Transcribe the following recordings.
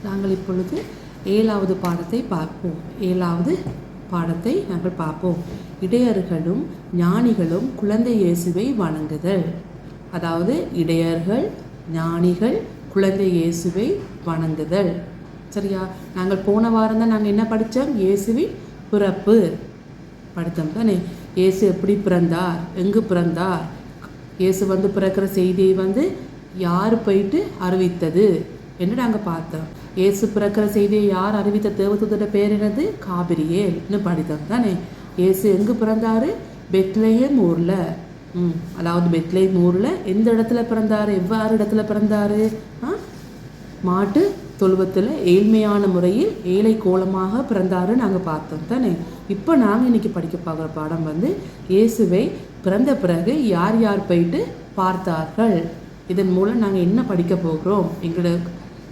நாங்கள் இப்பொழுது 7வது பாடத்தை பார்ப்போம். 7வது பாடத்தை நாங்கள் பார்ப்போம். இடையர்களும் ஞானிகளும் குழந்தை இயேசுவை வணங்குதல். அதாவது இடையர்கள், ஞானிகள், குழந்தை இயேசுவை வணங்குதல். சரியா? நாங்கள் போன வாரம் தான் நாங்கள் என்ன படித்தோம்? இயேசுவின் பிறப்பு படித்தோம் தானே. இயேசு எப்படி பிறந்தார், எங்கு பிறந்தார், இயேசு பிறக்கிற செய்தியை யார் போயிட்டு அறிவித்தது என்று நாங்கள் பார்த்தோம். இயேசு பிறக்கிற செய்தியை யார் அறிவித்த தேவதூதரோட பேர் என்னது? காபிரியேல்னு படித்தோம் தானே. இயேசு எங்கு பிறந்தார்? பெத்லெஹேம் ஊரில். அதாவது பெத்லெஹேம் ஊரில் எந்த இடத்துல பிறந்தார், எவ்வாறு இடத்துல பிறந்தார்? மாட்டு தொழுவத்தில் ஏழ்மையான முறையில் ஏழை கோலமாக பிறந்தாரு நாங்கள் பார்த்தோம் தானே. இப்போ நாங்கள் இன்றைக்கி படிக்க பார்க்குற பாடம் இயேசுவை பிறந்த பிறகு யார் யார் போயிட்டு பார்த்தார்கள். இதன் மூலம் நாங்கள் என்ன படிக்க போகிறோம், எங்களோட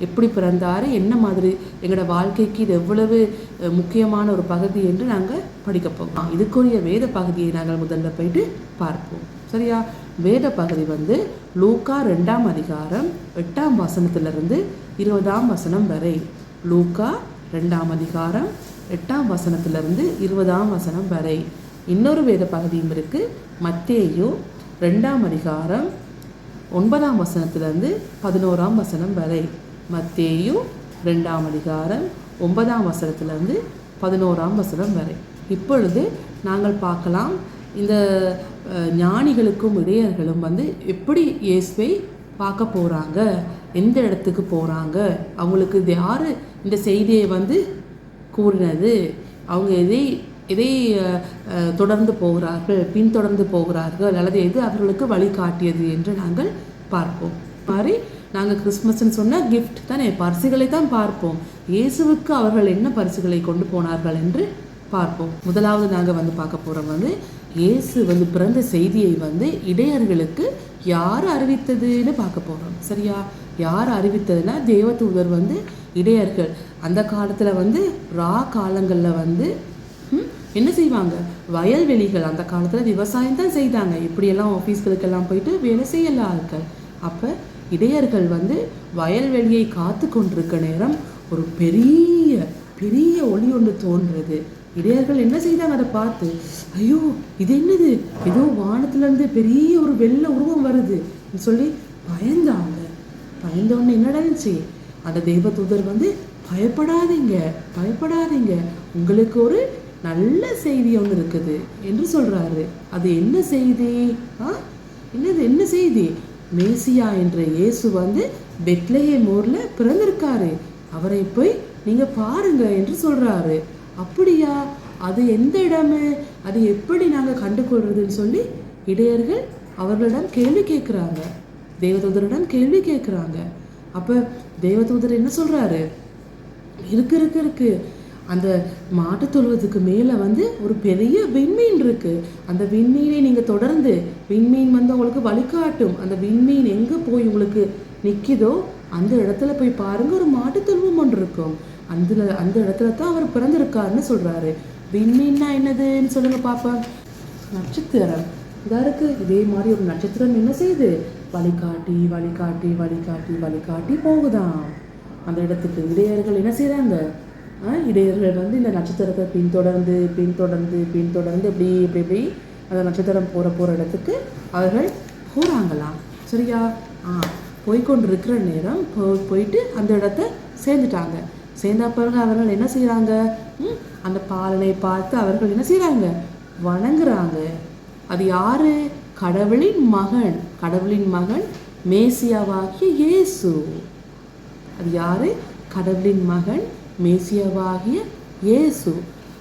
எப்படி பிறந்தார், என்ன மாதிரி எங்களோட வாழ்க்கைக்கு இது எவ்வளவு முக்கியமான ஒரு பகுதி என்று நாங்கள் படிக்க போகிறோம். இதுக்குரிய வேத பகுதியை நாங்கள் முதல்ல போயிட்டு பார்ப்போம். சரியா? வேத பகுதி லூக்கா 2ஆம் அதிகாரம் 8ஆம் வசனத்திலிருந்து 20ஆம் வசனம் வரை. லூக்கா 2ஆம் அதிகாரம் 8ஆம் வசனத்திலிருந்து 20ஆம் வசனம் வரை. இன்னொரு வேத பகுதியும் இருக்குது. மத்தேயு 2ஆம் அதிகாரம் 9ஆம் வசனத்திலிருந்து 11ஆம் வசனம் வரை. மத்தேயு 2ஆம் அதிகாரம் 9ஆம் வசனத்திலிருந்து 11ஆம் வசனம் வரை. இப்பொழுது நாங்கள் பார்க்கலாம் இந்த ஞானிகளுக்கும் இடையர்களும் எப்படி இயேசுவை பார்க்க போகிறாங்க, எந்த இடத்துக்கு போகிறாங்க, அவங்களுக்கு இது யார் இந்த செய்தியை கூறினது, அவங்க எதை தொடர்ந்து போகிறார்கள், பின்தொடர்ந்து போகிறார்கள், அல்லது எது அவர்களுக்கு வழிகாட்டியது என்று நாங்கள் பார்ப்போம். மாதிரி நாங்கள் கிறிஸ்மஸ்ன்னு சொன்னால் கிஃப்ட் தானே, பரிசுகளை தான் பார்ப்போம். இயேசுவுக்கு அவர்கள் என்ன பரிசுகளை கொண்டு போனார்கள் என்று பார்ப்போம். முதலாவது நாங்கள் பார்க்க போகிறோம் இயேசு பிறந்த செய்தியை இடையர்களுக்கு யார் அறிவித்ததுன்னு பார்க்க போகிறோம். சரியா? யார் அறிவித்ததுன்னா தேவதூதர் இடையர்கள் அந்த காலத்தில் ரா காலங்களில் என்ன செய்வாங்க, வயல்வெளிகள் அந்த காலத்தில் விவசாயம் தான் செய்தாங்க. இப்படியெல்லாம் ஆஃபீஸ்களுக்கெல்லாம் போயிட்டு வேலை செய்யல ஆட்கள். அப்போ இடையர்கள் வயல்வெளியை காத்து கொண்டிருக்க நேரம் ஒரு பெரிய பெரிய ஒளி ஒன்று தோன்றுறது. இடையர்கள் என்ன செய்தாங்க, அதை பார்த்து ஐயோ இது என்னது, ஏதோ வானத்துலேருந்து பெரிய ஒரு வெள்ளை உருவம் வருது சொல்லி பயந்தாங்க. பயந்தோன்னு என்னடா இருந்துச்சு, அந்த தேவதூதர் பயப்படாதீங்க பயப்படாதீங்க, உங்களுக்கு ஒரு நல்ல செய்தி ஒன்று இருக்குது என்று சொல்கிறாரு. அது என்ன செய்தி? என்னது என்ன செய்தி? மேசியா என்ற இயேசு பெத்லெஹேம் ஊரில் பிறந்திருக்காரு, அவரை போய் நீங்கள் பாருங்க என்று சொல்கிறாரு. அப்படியா? அது எந்த இடமே, அது எப்படி நாங்கள் கண்டுகொள்றதுன்னு சொல்லி இடையர்கள் அவர்களிடம் கேள்வி கேட்குறாங்க, தேவதூதரிடம் கேள்வி கேட்குறாங்க. அப்போ தேவதூதர் என்ன சொல்கிறாரு? இருக்கு இருக்கு இருக்கு அந்த மாட்டு தொழுவத்துக்கு மேலே ஒரு பெரிய விண்மீன் இருக்குது. அந்த விண்மீனை நீங்கள் தொடர்ந்து, விண்மீன் உங்களுக்கு வழிகாட்டும். அந்த விண்மீன் எங்கே போய் உங்களுக்கு நிற்கிதோ அந்த இடத்துல போய் பாருங்கள், ஒரு மாட்டு தொழுவம் ஒன்று இருக்கும். அந்த இடத்துல தான் அவர் பிறந்திருக்காருன்னு சொல்கிறாரு. விண்மீன்னா என்னதுன்னு சொல்லுங்கள் பாப்பா. நட்சத்திரம் இதாக இருக்குது. இதே மாதிரி ஒரு நட்சத்திரம் என்ன செய்யுது? வழிகாட்டி வழிகாட்டி வழிகாட்டி வழிகாட்டி போகுதான் அந்த இடத்துக்கு. இடையர்கள் என்ன செய்கிறாங்க? இடையர்கள் இந்த நட்சத்திரத்தை பின்தொடர்ந்து பின்தொடர்ந்து பின்தொடர்ந்து இப்படி இப்படி இப்படி அந்த நட்சத்திரம் போகிற இடத்துக்கு அவர்கள் போகிறாங்களாம். சரியா? போய்கொண்டிருக்கிற நேரம் போயிட்டு அந்த இடத்த சேர்ந்துட்டாங்க. சேர்ந்த பிறகு அவர்கள் என்ன செய்கிறாங்க? அந்த பாலனை பார்த்து அவர்கள் என்ன செய்கிறாங்க? வணங்குறாங்க. அது யாரு? கடவுளின் மகன், கடவுளின் மகன் மேசியாவாகிய இயேசு. அது யாரு? கடவுளின் மகன் மேசியாவாகிய இயேசு.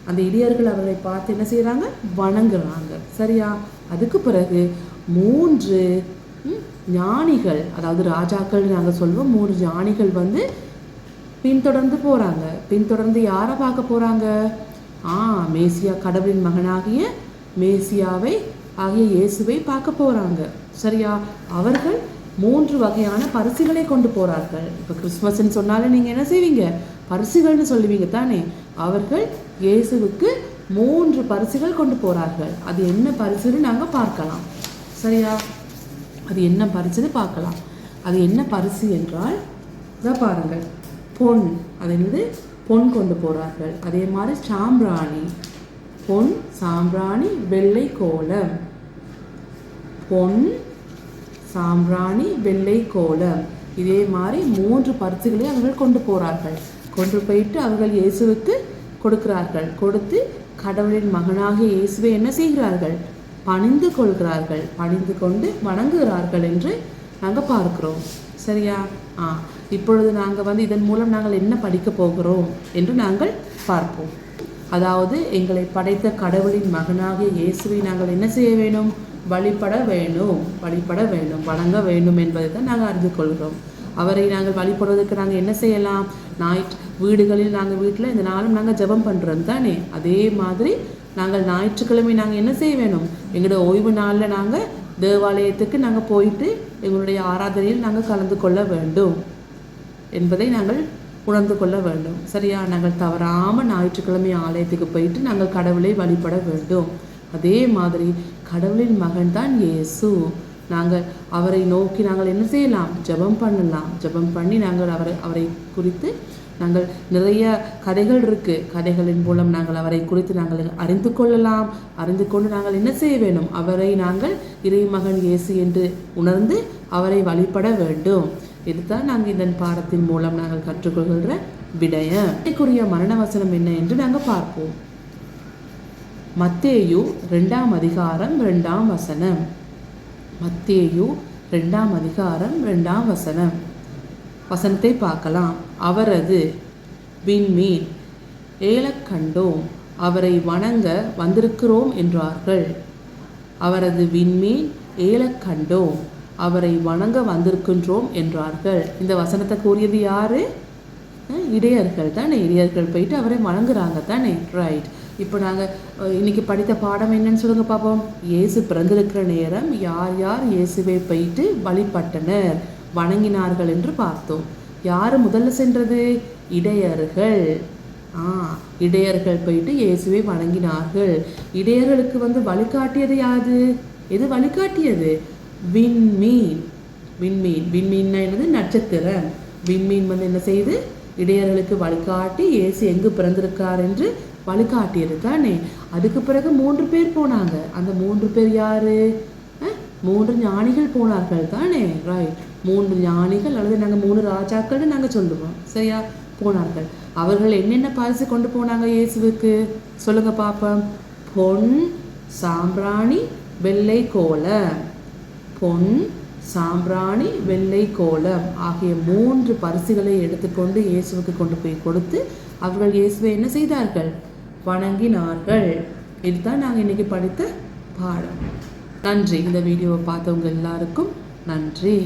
அந்த இடையர்கள் அவரை பார்த்து என்ன செய்கிறாங்க? வணங்குறாங்க. சரியா? அதுக்கு பிறகு 3 ஞானிகள், அதாவது ராஜாக்கள் நாங்கள் சொல்வோம், 3 ஞானிகள் பின்தொடர்ந்து போகிறாங்க. பின்தொடர்ந்து யாரை பார்க்க போகிறாங்க? மேசியா, கடவுளின் மகனாகிய மேசியாவை ஆகிய இயேசுவை பார்க்க போகிறாங்க. சரியா? அவர்கள் 3 வகையான பரிசுகளை கொண்டு போகிறார்கள். இப்போ கிறிஸ்மஸ்ன்னு சொன்னாலே நீங்கள் என்ன செய்வீங்க? பரிசுகள்னு சொல்லுவீங்க தானே. அவர்கள் இயேசுவுக்கு 3 பரிசுகள் கொண்டு போகிறார்கள். அது என்ன பரிசுன்னு நாங்கள் பார்க்கலாம். சரியா? அது என்ன பரிசுன்னு பார்க்கலாம். அது என்ன பரிசு என்றால் இதை பாருங்கள். பொன், அது என்னது பொன் கொண்டு போகிறார்கள். அதே மாதிரி சாம்பிராணி, பொன் சாம்பிராணி வெள்ளை கோலம், பொன் சாம்பிராணி வெள்ளை கோலம். இதே மாதிரி 3 பரிசுகளை அவர்கள் கொண்டு போகிறார்கள். கொண்டு போயிட்டு அவர்கள் இயேசுவுக்கு கொடுக்கிறார்கள். கொடுத்து கடவுளின் மகனாகிய இயேசுவை என்ன செய்கிறார்கள்? பணிந்து கொள்கிறார்கள். பணிந்து கொண்டு வணங்குகிறார்கள் என்று நாங்கள் பார்க்கிறோம். சரியா? இப்பொழுது நாங்கள் இதன் மூலம் நாங்கள் என்ன படிக்க போகிறோம் என்று நாங்கள் பார்ப்போம். அதாவது எங்களை படைத்த கடவுளின் மகனாகிய இயேசுவை நாங்கள் என்ன செய்ய வேணும்? வழிபட வேண்டும், வணங்க வேண்டும் என்பதை தான் நாங்கள் அறிந்து கொள்கிறோம். அவரை நாங்கள் வழிபடுவதற்கு நாங்கள் என்ன செய்யலாம்? வீடுகளில் நாங்கள் வீட்டில் இந்த நாளும் நாங்கள் ஜெபம் பண்ணுறோம் தானே. அதே மாதிரி நாங்கள் ஞாயிற்றுக்கிழமை நாங்கள் என்ன செய்ய வேணும்? எங்களோட ஓய்வு நாளில் நாங்கள் தேவாலயத்துக்கு நாங்கள் போயிட்டு எங்களுடைய ஆராதனையில் நாங்கள் கலந்து கொள்ள வேண்டும் என்பதை நாங்கள் உணர்ந்து கொள்ள வேண்டும். சரியா? நாங்கள் தவறாமல் ஞாயிற்றுக்கிழமை ஆலயத்துக்கு போயிட்டு நாங்கள் கடவுளை வழிபட வேண்டும். அதே மாதிரி கடவுளின் மகன் தான் இயேசு. நாங்கள் அவரை நோக்கி நாங்கள் என்ன செய்யலாம்? ஜெபம் பண்ணலாம். ஜெபம் பண்ணி நாங்கள் அவரை குறித்து நாங்கள் நிறைய கதைகள் இருக்குது. கதைகளின் மூலம் நாங்கள் அவரை குறித்து நாங்கள் அறிந்து கொள்ளலாம். அறிந்து கொண்டு நாங்கள் என்ன செய்ய வேண்டும்? அவரை நாங்கள் இறைமகன் இயேசு என்று உணர்ந்து அவரை வழிபட வேண்டும். இதுதான் நாங்கள் இந்த பாடத்தின் மூலம் நாங்கள் கற்றுக்கொள்கின்ற விடயம். இதற்குரிய மரண வசனம் என்ன என்று நாங்கள் பார்ப்போம். மத்தேயு 2ஆம் அதிகாரம் 2ஆம் வசனம். மத்தேயு 2ஆம் அதிகாரம் 2ஆம் வசனம். வசனத்தை பார்க்கலாம். அவரது விண்மீன் ஏலக் கண்டோம், அவரை வணங்க வந்திருக்கிறோம் என்றார்கள். அவரது விண்மீன் ஏலக் கண்டோம், அவரை வணங்க வந்திருக்கின்றோம் என்றார்கள். இந்த வசனத்தை கூறியது யாரு? இடையர்கள் தானே. இடையர்கள் போயிட்டு அவரை வணங்குறாங்க தானே. ரைட். இப்போ நாங்கள் இன்னைக்கு படித்த பாடம் என்னன்னு சொல்லுங்க பார்ப்போம். இயேசு பிறந்திருக்கிற நேரம் யார் யார் இயேசுவை போயிட்டு வழிபட்டனர், வணங்கினார்கள் என்று பார்த்தோம். யார் முதல்ல சென்றது? இடையர்கள். இடையர்கள் போயிட்டு இயேசுவை வணங்கினார்கள். இடையர்களுக்கு வழிகாட்டியது யாது? எது வழிகாட்டியது? விண்மீன். விண்மீன் விண்மீன்னா என்னது? நட்சத்திரம். விண்மீன் என்ன செய்து இடையர்களுக்கு வழிகாட்டி இயேசு எங்கு பிறந்திருக்கார் என்று வழிகாட்டியது தானே. அதுக்கு பிறகு 3 பேர் போனாங்க. அந்த 3 பேர் யாரு? 3 ஞானிகள் போனார்கள் தானே. ரைட். 3 ஞானிகள் அல்லது நாங்கள் 3 ராஜாக்கள்னு நாங்கள் சொல்லுவோம். சரியா? போனார்கள். அவர்கள் என்னென்ன பரிசு கொண்டு போனாங்க இயேசுவுக்கு? சொல்லுங்க பாப்போம். பொன் சாம்பிராணி வெள்ளை கோலம், பொன் சாம்பிராணி வெள்ளை கோலம் ஆகிய 3 பரிசுகளை எடுத்துக்கொண்டு இயேசுவுக்கு கொண்டு போய் கொடுத்து அவர்கள் இயேசுவை என்ன செய்தார்கள்? வணங்கினார்கள். இதுதான் நாங்கள் இன்னைக்கு படித்த பாடம். நன்றி. இந்த வீடியோவை பார்த்தவங்க எல்லாருக்கும் நன்றி.